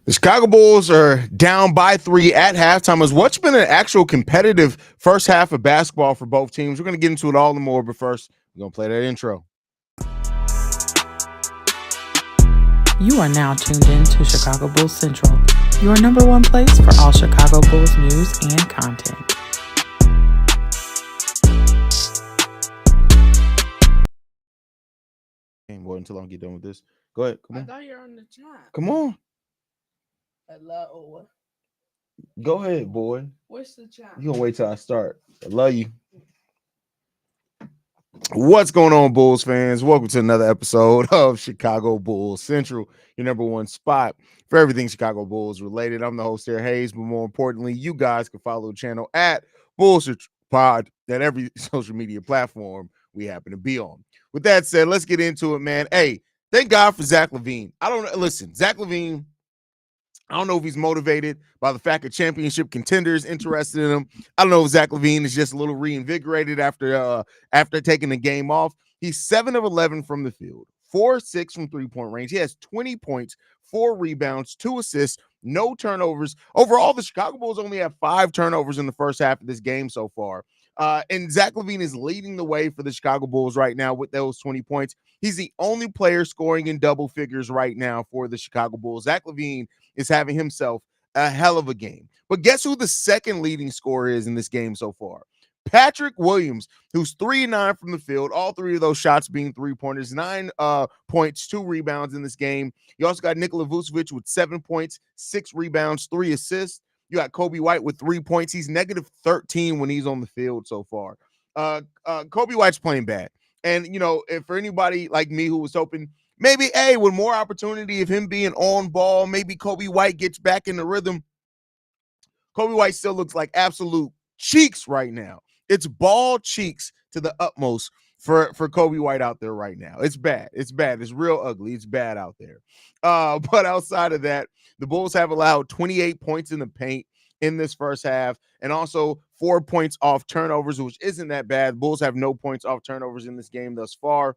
The Chicago Bulls are down by 3 at halftime. As what's been an actual competitive first half of basketball for both teams. We're going to get into it all and more, but first, we're going to play that intro. You are now tuned in to Chicago Bulls Central, your number one place for all Chicago Bulls news and content. Can't wait until I get done with this. Go ahead. Come I on. thought you're on the chat. Come on. Hello. Go ahead, boy. What's the chat? You going to wait till I start. I love you. What's going on, Bulls fans? Welcome to another episode of Chicago Bulls Central, your number one spot for everything Chicago Bulls related. I'm the host here, Haize, but more importantly, you guys can follow the channel at Bulls Pod at every social media platform we happen to be on. With that said, let's get into it, man. Hey, thank God for Zach LaVine. Zach LaVine, I don't know if he's motivated by the fact that championship contenders interested in him. I don't know if Zach LaVine is just a little reinvigorated after taking the game off. He's 7 of 11 from the field, 4-6 from three-point range. He has 20 points, 4 rebounds, 2 assists, no turnovers. Overall, the Chicago Bulls only have 5 turnovers in the first half of this game so far. And Zach LaVine is leading the way for the Chicago Bulls right now with those 20 points. He's the only player scoring in double figures right now for the Chicago Bulls. Zach LaVine is having himself a hell of a game. But guess who the second leading scorer is in this game so far? Patrick Williams, who's 3-9 from the field, all 3 of those shots being three-pointers, 9 points, 2 rebounds in this game. You also got Nikola Vucevic with 7 points, 6 rebounds, 3 assists. You got Kobe White with 3 points. He's negative 13 when he's on the field so far. Kobe White's playing bad. And, you know, if for anybody like me who was hoping maybe, hey, with more opportunity of him being on ball, maybe Kobe White gets back in the rhythm. Kobe White still looks like absolute cheeks right now. It's ball cheeks to the utmost for Kobe White out there right now. It's bad. It's bad. It's real ugly. It's bad out there. But outside of that, the Bulls have allowed 28 points in the paint in this first half, and also 4 points off turnovers, which isn't that bad. The Bulls have no points off turnovers in this game thus far.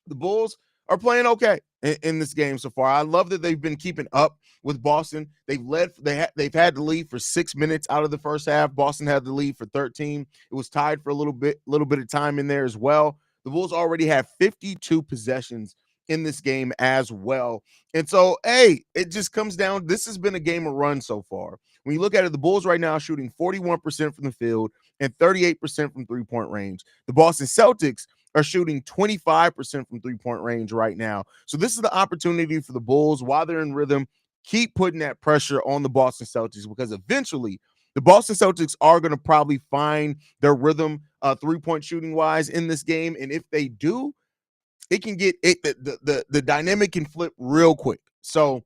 The Bulls are playing okay in this game so far. I love that they've been keeping up with Boston. They've had the lead for 6 minutes out of the first half. Boston had the lead for 13. It was tied for a little bit of time in there as well. The Bulls already have 52 possessions in this game as well. And so, hey, it just comes down. This has been a game of run so far. When you look at it, the Bulls right now are shooting 41% from the field and 38% from three-point range. The Boston Celtics are shooting 25% from three-point range right now. So this is the opportunity for the Bulls, while they're in rhythm, keep putting that pressure on the Boston Celtics, because eventually the Boston Celtics are going to probably find their rhythm three-point shooting-wise in this game. And if they do, it can get it. The dynamic can flip real quick. So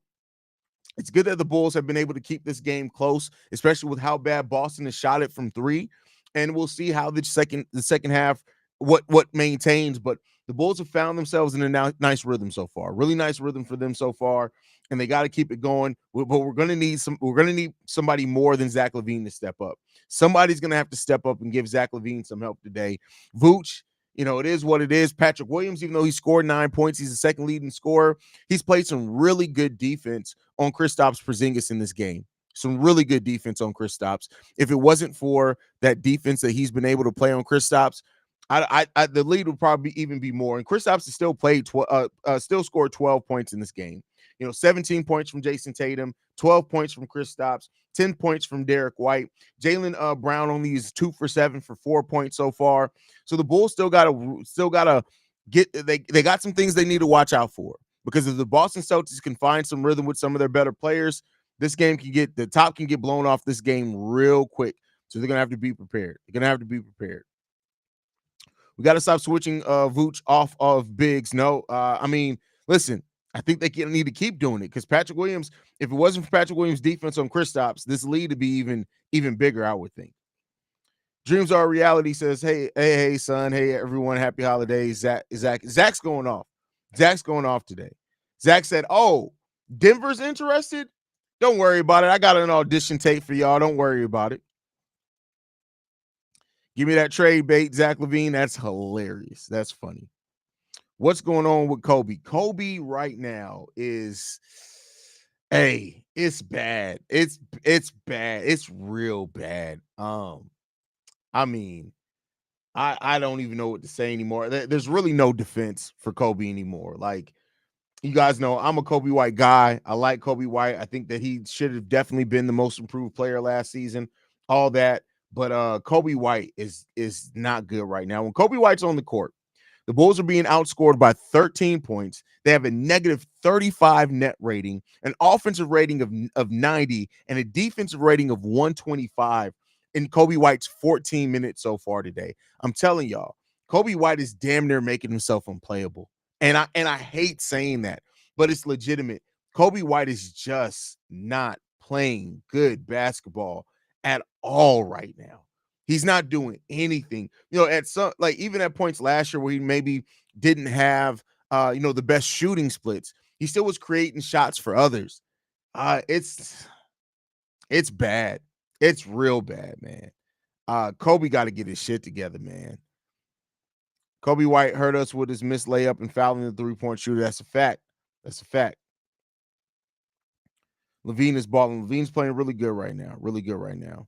it's good that the Bulls have been able to keep this game close, especially with how bad Boston has shot it from 3. And we'll see how the second half what maintains. But the Bulls have found themselves in a nice rhythm so far. Really nice rhythm for them so far, and they got to keep it going. But we're going to need somebody more than Zach LaVine to step up. Somebody's going to have to step up and give Zach LaVine some help today. Vooch, you know, it is what it is. Patrick Williams, even though he scored 9 points, he's the second leading scorer. He's played some really good defense on Kristaps Porzingis in this game. Some really good defense on Kristaps. If it wasn't for that defense that he's been able to play on Kristaps, the lead would probably even be more. And Kristaps has still scored 12 points in this game. You know, 17 points from Jason Tatum, 12 points from Kristaps, 10 points from Derek White. Jaylen Brown only is 2 for 7 for 4 points so far. So the Bulls still gotta get. They got some things they need to watch out for, because if the Boston Celtics can find some rhythm with some of their better players, this game the top can get blown off this game real quick. So they're gonna have to be prepared. We got to stop switching Vooch off of bigs. No, I mean, listen, I think they need to keep doing it, because Patrick Williams, if it wasn't for Patrick Williams' defense on Kristaps, this lead would be even bigger, I would think. Dreams Are Reality says, hey, son. Hey, everyone. Happy holidays. Zach's going off. Zach's going off today. Zach said, oh, Denver's interested? Don't worry about it. I got an audition tape for y'all. Don't worry about it. Give me that trade bait, Zach LaVine. That's hilarious. That's funny. What's going on with Kobe? Kobe right now is Hey, it's bad. It's bad. It's real bad. I mean, I don't even know what to say anymore. There's really no defense for Kobe anymore. Like, you guys know I'm a Kobe White guy. I like Kobe White. I think that he should have definitely been the most improved player last season. All that, but Kobe White is not good right now. When Kobe White's on the court, the Bulls are being outscored by 13 points. They have a negative 35 net rating, an offensive rating of 90, and a defensive rating of 125 in Kobe White's 14 minutes so far today. I'm telling y'all, Kobe White is damn near making himself unplayable. And I hate saying that, but it's legitimate. Kobe White is just not playing good basketball at all right now. He's not doing anything. At some, like, even at points last year where he maybe didn't have the best shooting splits, he still was creating shots for others. It's bad. It's real bad, man. Kobe got to get his shit together, man. Kobe White hurt us with his missed layup and fouling the three-point shooter. That's a fact. That's a fact. Levine is balling. Levine's playing really good right now. Really good right now.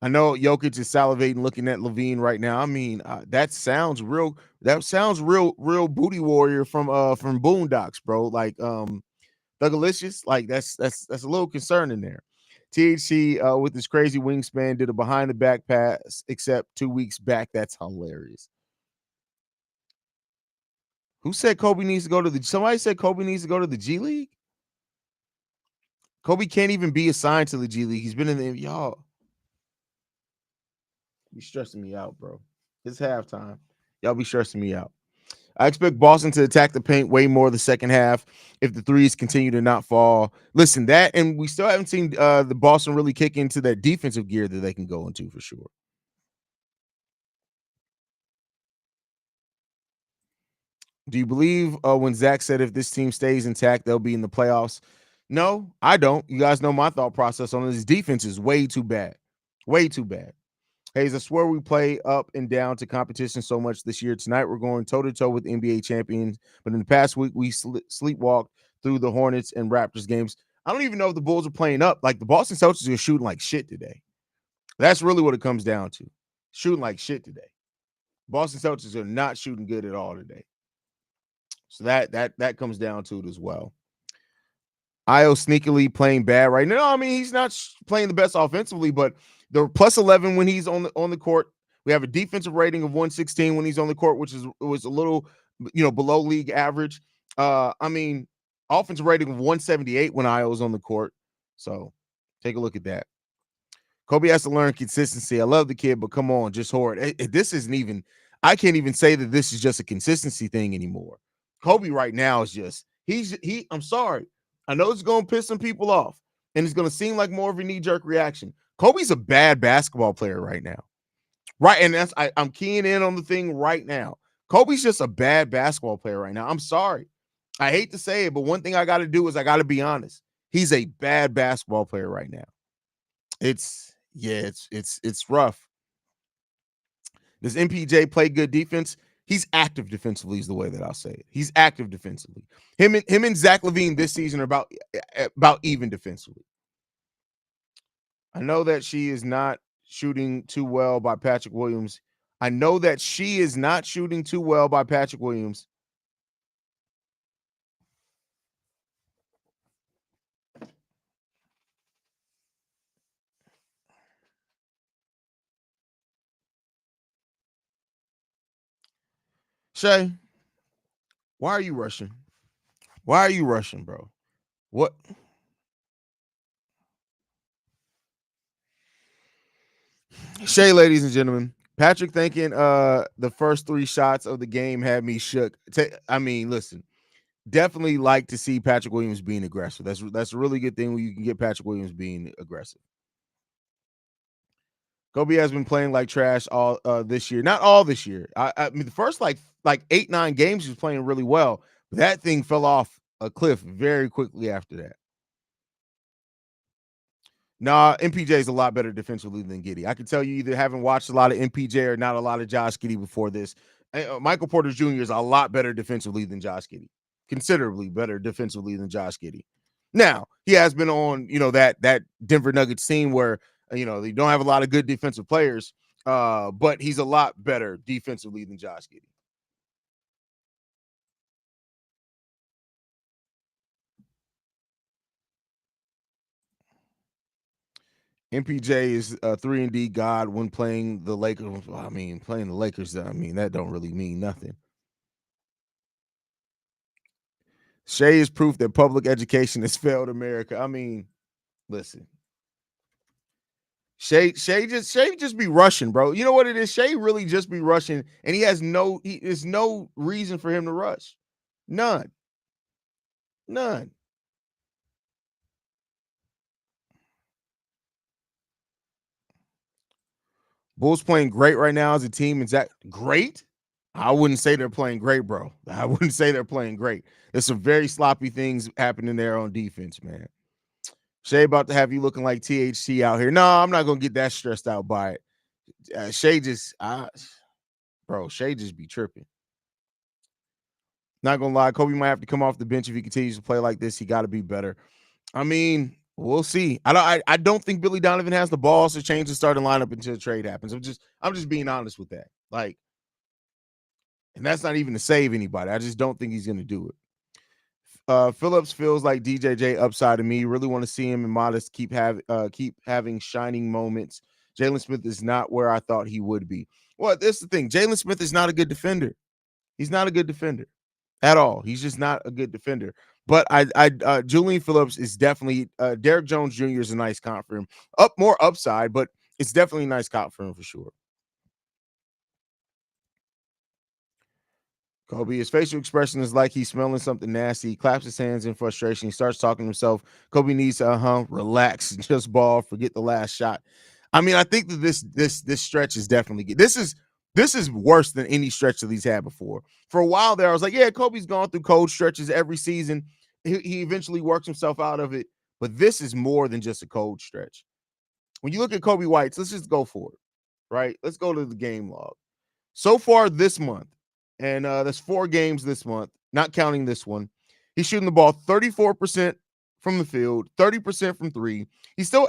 I know Jokic is salivating looking at Levine right now. I mean, that sounds real. That sounds real booty warrior from Boondocks, bro. Like Thugalicious. Like that's a little concerning there. THC with his crazy wingspan did a behind the back pass except 2 weeks back. That's hilarious. Who said Kobe needs to go to the? Somebody said Kobe needs to go to the G League. Kobe can't even be assigned to the G League. He's been in the y'all. Be stressing me out, bro. It's halftime. Y'all be stressing me out. I expect Boston to attack the paint way more the second half if the threes continue to not fall. Listen, that and we still haven't seen the Boston really kick into that defensive gear that they can go into for sure. Do you believe when Zach said if this team stays intact, they'll be in the playoffs? No, I don't. You guys know my thought process on this. Defense is way too bad. Way too bad. Haize, I swear we play up and down to competition so much this year. Tonight we're going toe-to-toe with NBA champions, but in the past week we sleepwalked through the Hornets and Raptors games. I don't even know if the Bulls are playing up. Like, the Boston Celtics are shooting like shit today. That's really what it comes down to. Shooting like shit today. Boston Celtics are not shooting good at all today. So that comes down to it as well. Io sneakily playing bad right now. I mean, he's not playing the best offensively, but the plus 11 when he's on the court. We have a defensive rating of 116 when he's on the court, which was a little below league average. I mean, offensive rating of 178 when Io was on the court. So take a look at that. Kobe has to learn consistency. I love the kid, but come on, just Horde. This isn't even. I can't even say that this is just a consistency thing anymore. Kobe right now is just he. I'm sorry. I know it's going to piss some people off, and it's going to seem like more of a knee-jerk reaction. Kobe's a bad basketball player right now. Right, and I'm keying in on the thing right now. Kobe's just a bad basketball player right now. I'm sorry. I hate to say it, but one thing I got to do is I got to be honest. He's a bad basketball player right now. It's rough. Does MPJ play good defense? He's active defensively is the way that I'll say it. He's active defensively. Him and Zach LaVine this season are about even defensively. I know that she is not shooting too well by Patrick Williams. I know that she is not shooting too well by Patrick Williams. Shay, why are you rushing? Why are you rushing, bro? What? Shay, ladies and gentlemen, Patrick thinking the first 3 shots of the game had me shook. I mean, listen, definitely like to see Patrick Williams being aggressive. That's a really good thing when you can get Patrick Williams being aggressive. Kobe has been playing like trash all this year. Not all this year. I mean, the first like 8-9 games he was playing really well. But that thing fell off a cliff very quickly after that. Nah, MPJ is a lot better defensively than Giddey. I can tell you either haven't watched a lot of MPJ or not a lot of Josh Giddey before this. Michael Porter Jr. is a lot better defensively than Josh Giddey. Considerably better defensively than Josh Giddey. Now, he has been on, that Denver Nuggets team where, they don't have a lot of good defensive players, but he's a lot better defensively than Josh Giddey. MPJ is a 3-and-D god when playing the Lakers. I mean, playing the Lakers, that don't really mean nothing. Shea is proof that public education has failed America. I mean, listen. Shea just be rushing, bro. You know what it is? Shea really just be rushing, and there's no reason for him to rush. None. Bulls playing great right now as a team. Is that great? I wouldn't say they're playing great, bro. I wouldn't say they're playing great. There's some very sloppy things happening there on defense, man. Shea about to have you looking like THC out here. No, I'm not gonna get that stressed out by it. Shea just be tripping. Not gonna lie, Kobe might have to come off the bench if he continues to play like this. He got to be better. I mean, we'll see. I don't think Billy Donovan has the balls to change the starting lineup until the trade happens. I'm just being honest with that. Like, and that's not even to save anybody. I just don't think he's gonna do it. Phillips feels like DJJ upside to me. Really want to see him in modest, keep having shining moments. Jalen Smith is not where I thought he would be. Well, this is the thing. Jalen Smith is not a good defender. He's not a good defender at all. He's just not a good defender. But Julian Phillips is definitely Derrick Jones Jr. is a nice comp for him. More upside, but it's definitely a nice comp for him for sure. Kobe, his facial expression is like he's smelling something nasty. He claps his hands in frustration. He starts talking to himself. Kobe needs to relax, just ball, forget the last shot. I mean, I think that this stretch is definitely good. This is worse than any stretch that he's had before. For a while there, I was like, yeah, Kobe's gone through cold stretches every season. He eventually works himself out of it. But this is more than just a cold stretch. When you look at Kobe White's, let's just go for it, right? Let's go to the game log. So far this month, and there's 4 games this month, not counting this one. He's shooting the ball 34% from the field, 30% from 3. He's still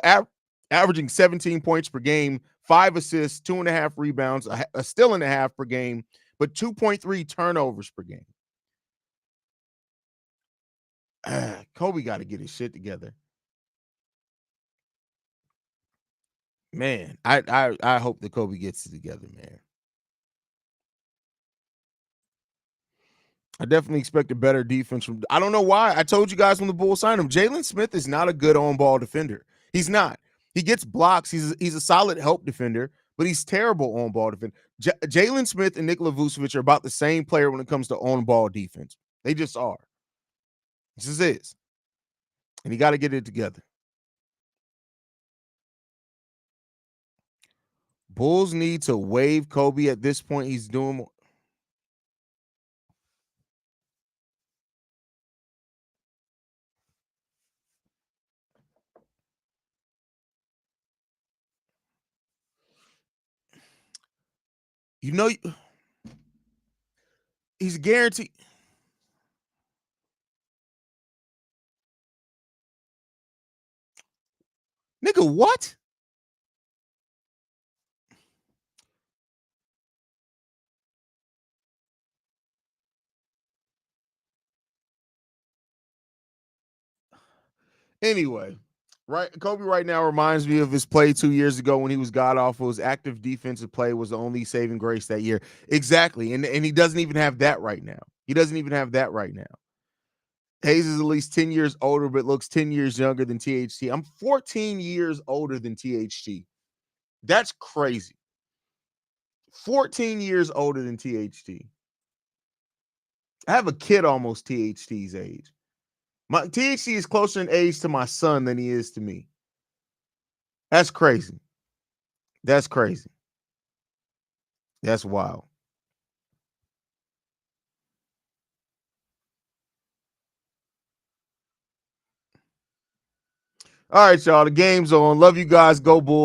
averaging 17 points per game, 5 assists, 2.5 rebounds, a steal and a half per game, but 2.3 turnovers per game. Kobe got to get his shit together. Man, I hope that Kobe gets it together, man. I definitely expect a better defense from. I don't know why. I told you guys when the Bulls signed him, Jalen Smith is not a good on-ball defender. He's not. He gets blocks. He's a solid help defender, but he's terrible on-ball defender. Jalen Smith and Nikola Vucevic are about the same player when it comes to on-ball defense. They just are. This is it. And he got to get it together. Bulls need to waive Kobe at this point. He's doing more. You know, he's guaranteed. Nigga, what? Anyway, right? Kobe right now reminds me of his play 2 years ago when he was god awful. His active defensive play was the only saving grace that year. Exactly. And he doesn't even have that right now. Haize is at least 10 years older, but looks 10 years younger than THT. I'm 14 years older than THT. That's crazy. 14 years older than THT. I have a kid almost THT's age. My THT is closer in age to my son than he is to me. That's crazy. That's crazy. That's wild. All right, y'all. The game's on. Love you guys. Go Bulls.